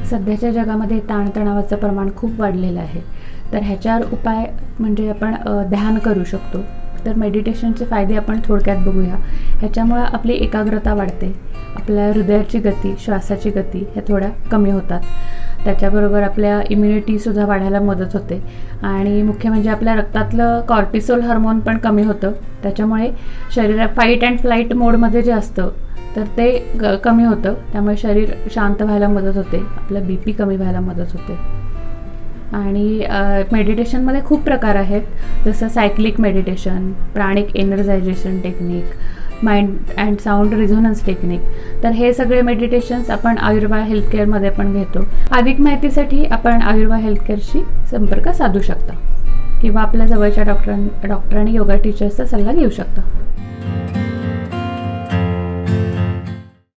सध्याच्या जगामध्ये ताणतणावाचं प्रमाण खूप वाढलेलं आहे, तर ह्याच्यावर उपाय म्हणजे आपण ध्यान करू शकतो. तर मेडिटेशनचे फायदे आपण थोडक्यात बघूया. ह्याच्यामुळं आपली एकाग्रता वाढते, आपल्या हृदयाची गती, श्वासाची गती ह्या थोड्या कमी होतात. त्याच्याबरोबर आपल्या इम्युनिटीसुद्धा वाढायला मदत होते आणि मुख्य म्हणजे आपल्या रक्तातलं कॉर्टिसोल हार्मोन पण कमी होतं. त्याच्यामुळे शरीरात फाईट अँड फ्लाईट मोडमध्ये जे असतं तर ते कमी होतं. त्यामुळे शरीर शांत व्हायला मदत होते, आपलं BP कमी व्हायला मदत होते. आणि मेडिटेशनमध्ये खूप प्रकार आहेत, जसं cyclic meditation, pranic energisation technique, mind and sound resonance technique. तर हे सगळे मेडिटेशन्स आपण आयुर्वेद हेल्थकेअरमध्ये पण घेतो. अधिक माहितीसाठी आपण आयुर्वेद हेल्थकेअरशी संपर्क साधू शकता किंवा आपल्या जवळच्या डॉक्टर आणि योगा टीचर्सचा सल्ला घेऊ शकता.